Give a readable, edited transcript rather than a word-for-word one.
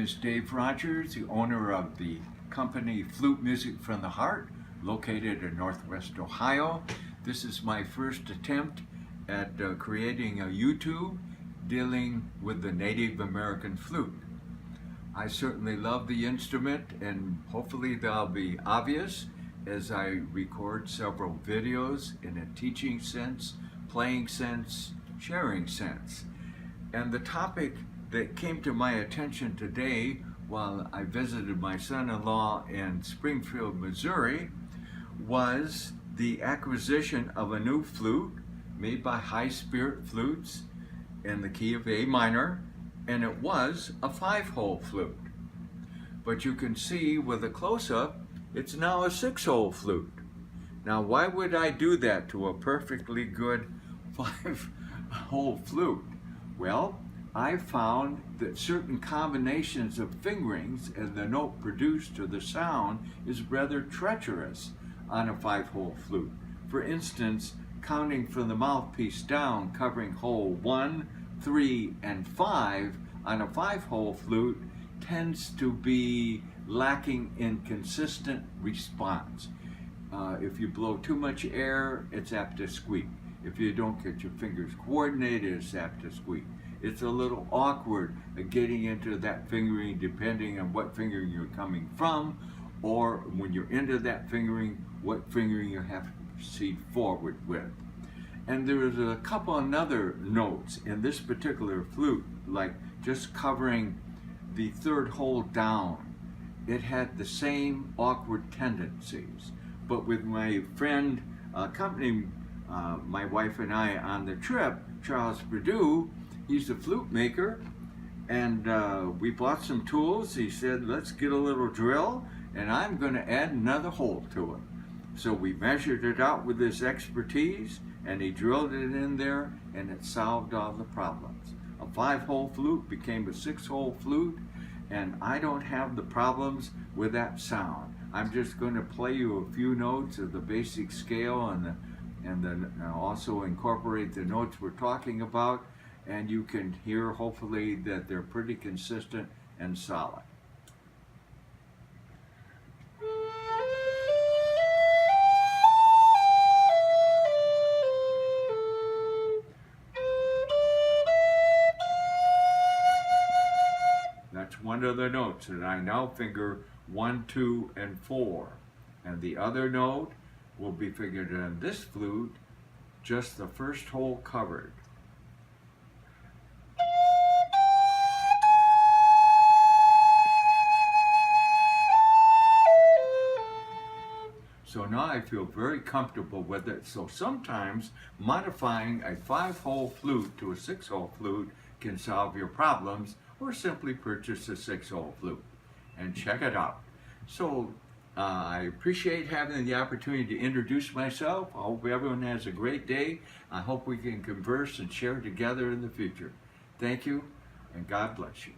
is Dave Rogers, the owner of the company Flute Music from the Heart, located in Northwest Ohio. This is my first attempt at creating a YouTube dealing with the Native American flute. I certainly love the instrument, and hopefully they'll be obvious as I record several videos in a teaching sense, playing sense, sharing sense. And the topic that came to my attention today while I visited my son-in-law in Springfield, Missouri, was the acquisition of a new flute made by High Spirit Flutes in the key of A minor, and it was a 5-hole flute. But you can see with a close-up, it's now a 6-hole flute. Now, why would I do that to a perfectly good 5-hole flute? Well, I found that certain combinations of fingerings and the note produced or the sound is rather treacherous on a 5-hole flute. For instance, counting from the mouthpiece down, covering hole 1, 3, and 5 on a 5-hole flute tends to be lacking in consistent response. If you blow too much air, it's apt to squeak. If you don't get your fingers coordinated, it's apt to squeak. It's a little awkward getting into that fingering depending on what fingering you're coming from, or when you're into that fingering, what fingering you have to proceed forward with. And there's a couple other notes in this particular flute, like just covering the 3rd hole down. It had the same awkward tendencies. But with my friend accompanying my wife and I on the trip, Charles Perdue, he's a flute maker, and we bought some tools. He said, let's get a little drill, and I'm going to add another hole to it. So we measured it out with his expertise, and he drilled it in there, and it solved all the problems. A 5-hole flute became a 6-hole flute, and I don't have the problems with that sound. I'm just going to play you a few notes of the basic scale and then also incorporate the notes we're talking about, and you can hear hopefully that they're pretty consistent and solid. That's one of the notes, and I now finger 1, 2, and 4. And the other note will be fingered on this flute, just the 1st hole covered. So now I feel very comfortable with it. So sometimes modifying a 5-hole flute to a 6-hole flute can solve your problems, or simply purchase a 6-hole flute and check it out. So I appreciate having the opportunity to introduce myself. I hope everyone has a great day. I hope we can converse and share together in the future. Thank you, and God bless you.